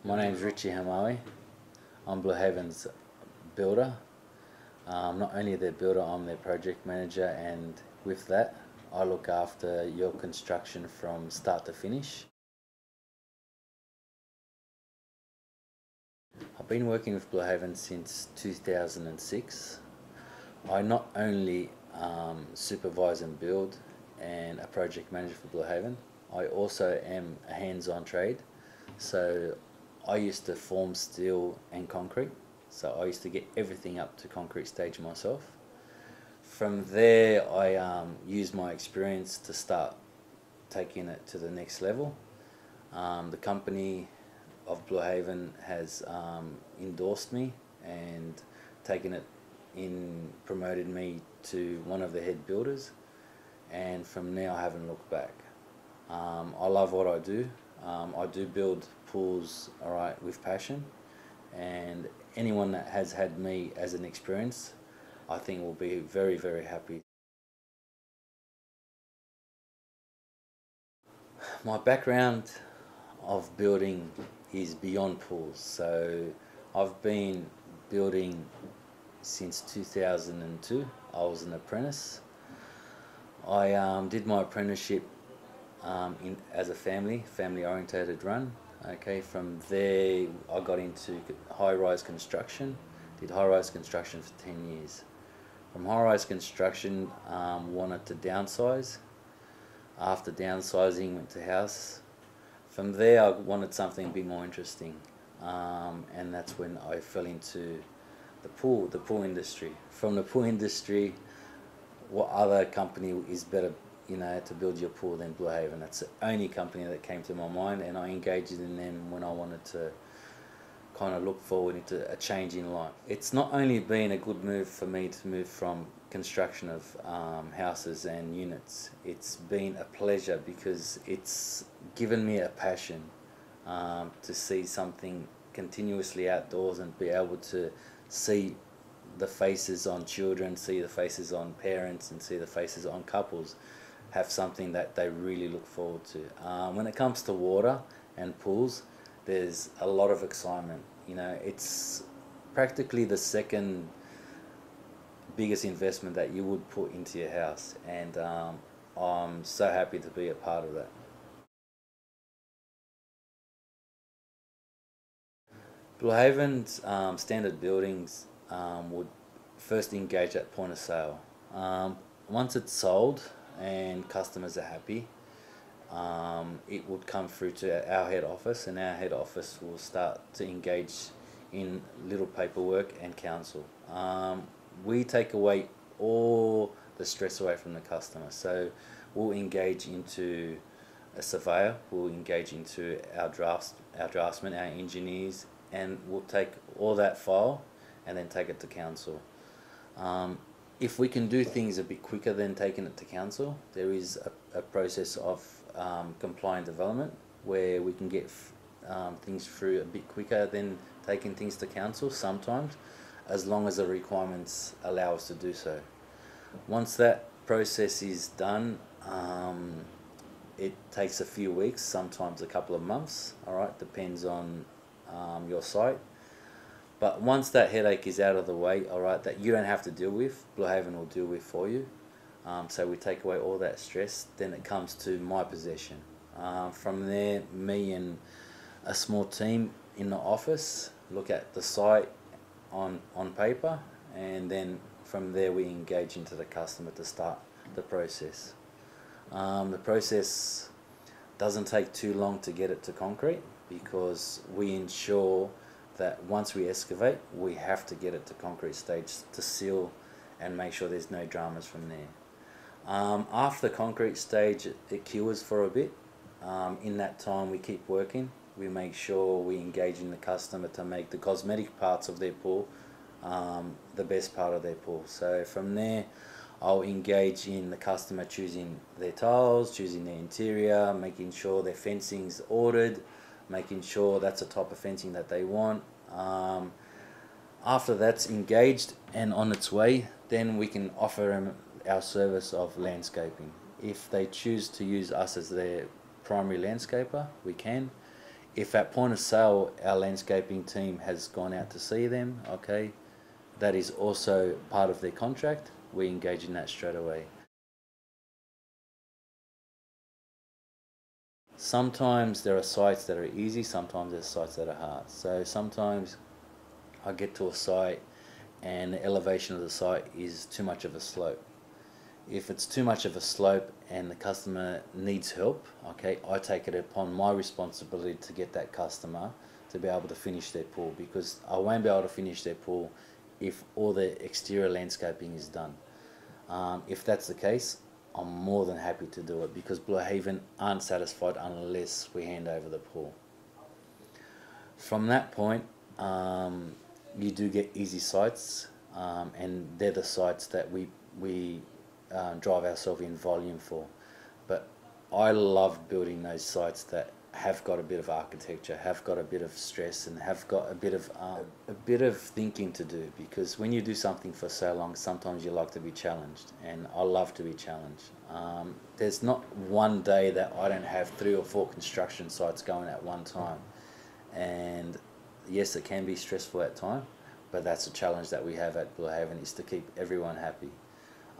My name's Richie Hamoey. I'm Blue Haven's builder. Not only their builder, I'm their project manager, and with that, I look after your construction from start to finish. I've been working with Blue Haven since 2006. I not only supervise and build and a project manager for Blue Haven, I also am a hands-on trade. So I used to form steel and concrete, so I used to get everything up to concrete stage myself. From there, I used my experience to start taking it to the next level. The company of Blue Haven has endorsed me and taken it in, promoted me to one of the head builders, and from there I haven't looked back. I love what I do. I do build pools, alright, with passion, and anyone that has had me as an experience, I think will be very, very happy. My background of building is beyond pools, so I've been building since 2002. I was an apprentice. I did my apprenticeship as a family orientated run. Okay, from there I got into high-rise construction, did high-rise construction for 10 years. From high-rise construction, wanted to downsize. After downsizing, went to house. From there I wanted something a bit more interesting, and that's when I fell into the pool industry. From the pool industry, what other company is better, to build your pool than Blue Haven? That's the only company that came to my mind, and I engaged in them when I wanted to kind of look forward into a change in life. It's not only been a good move for me to move from construction of houses and units, it's been a pleasure because it's given me a passion to see something continuously outdoors and be able to see the faces on children, see the faces on parents, and see the faces on couples have something that they really look forward to. When it comes to water and pools, there's a lot of excitement. It's practically the second biggest investment that you would put into your house, and I'm so happy to be a part of that. Blue Haven's standard buildings would first engage at point of sale. Once it's sold and customers are happy, it would come through to our head office, and our head office will start to engage in little paperwork and counsel. We take away all the stress away from the customer, so we'll engage into a surveyor, we'll engage into our draftsmen, our engineers, and we'll take all that file and then take it to council. If we can do things a bit quicker than taking it to council, there is a process of compliant development where we can get things through a bit quicker than taking things to council sometimes, as long as the requirements allow us to do so. Once that process is done, it takes a few weeks, sometimes a couple of months, alright, depends on your site. But once that headache is out of the way, alright, that you don't have to deal with, Blue Haven will deal with for you. So we take away all that stress, then it comes to my possession. From there, me and a small team in the office look at the site on paper, and then from there we engage into the customer to start the process. The process doesn't take too long to get it to concrete, because we ensure that once we excavate, we have to get it to concrete stage to seal and make sure there's no dramas from there. After the concrete stage, it cures for a bit. In that time we keep working. We make sure we engage in the customer to make the cosmetic parts of their pool the best part of their pool. So from there, I'll engage in the customer choosing their tiles, choosing their interior, making sure their fencing's ordered, making sure that's the type of fencing that they want. After that's engaged and on its way, then we can offer them our service of landscaping. If they choose to use us as their primary landscaper, we can. If at point of sale our landscaping team has gone out to see them, okay, that is also part of their contract, we engage in that straight away. Sometimes there are sites that are easy, sometimes there are sites that are hard. So sometimes I get to a site and the elevation of the site is too much of a slope. If it's too much of a slope and the customer needs help, okay, I take it upon my responsibility to get that customer to be able to finish their pool, because I won't be able to finish their pool if all the exterior landscaping is done. If that's the case, I'm more than happy to do it, because Blue Haven aren't satisfied unless we hand over the pool. From that point, you do get easy sites, and they're the sites that we drive ourselves in volume for. But I love building those sites that have got a bit of architecture, have got a bit of stress, and have got a bit of thinking to do, because when you do something for so long, sometimes you like to be challenged, and I love to be challenged. There's not one day that I don't have 3 or 4 construction sites going at one time, and yes, it can be stressful at times, but that's a challenge that we have at Blue Haven, is to keep everyone happy.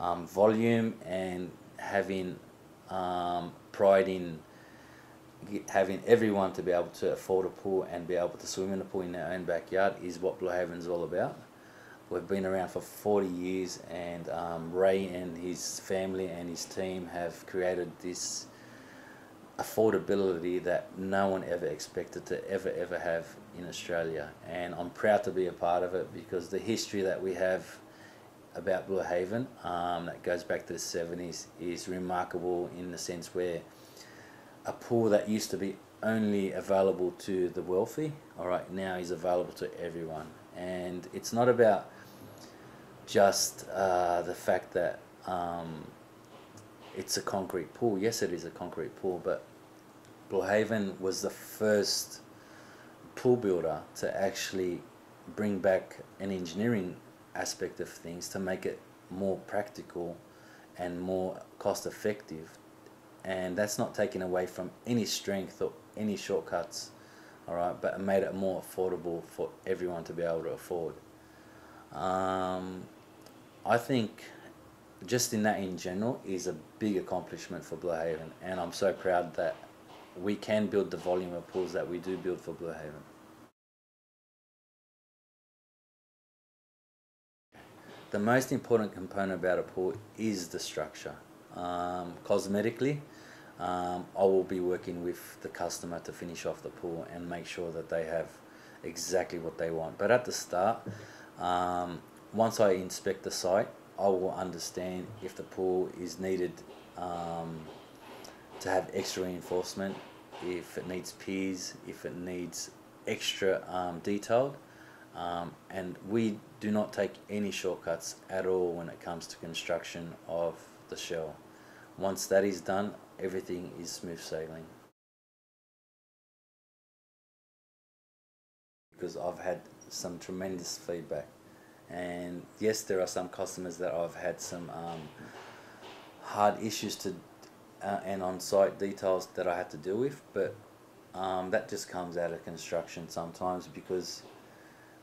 Volume and having pride in having everyone to be able to afford a pool and be able to swim in the pool in their own backyard is what Blue Haven's all about. We've been around for 40 years, and Ray and his family and his team have created this affordability that no one ever expected to ever have in Australia, and I'm proud to be a part of it, because the history that we have about Blue Haven that goes back to the 70s is remarkable, in the sense where a pool that used to be only available to the wealthy, all right, now is available to everyone. And it's not about just the fact that it's a concrete pool. Yes, it is a concrete pool, but Blue Haven was the first pool builder to actually bring back an engineering aspect of things to make it more practical and more cost effective. And that's not taken away from any strength or any shortcuts, all right, but it made it more affordable for everyone to be able to afford. I think just in that in general is a big accomplishment for Blue Haven, and I'm so proud that we can build the volume of pools that we do build for Blue Haven. The most important component about a pool is the structure. Cosmetically, I will be working with the customer to finish off the pool and make sure that they have exactly what they want. But at the start, once I inspect the site, I will understand if the pool is needed to have extra reinforcement, if it needs piers, if it needs extra detailed. And we do not take any shortcuts at all when it comes to construction of the shell. Once that is done, everything is smooth sailing. Because I've had some tremendous feedback, and yes, there are some customers that I've had some hard issues to and on-site details that I had to deal with, but that just comes out of construction sometimes, because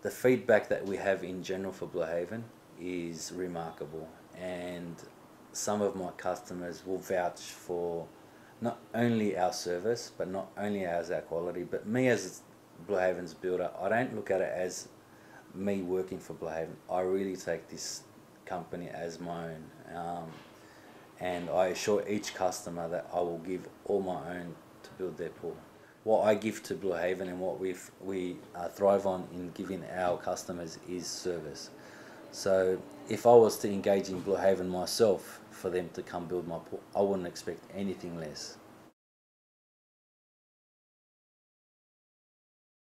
the feedback that we have in general for Blue Haven is remarkable, and some of my customers will vouch for not only our service, but not only our quality, but me as Blue Haven's builder. I don't look at it as me working for Blue Haven. I really take this company as my own, and I assure each customer that I will give all my own to build their pool. What I give to Blue Haven and what we thrive on in giving our customers is service. So if I was to engage in Blue Haven myself for them to come build my pool, I wouldn't expect anything less.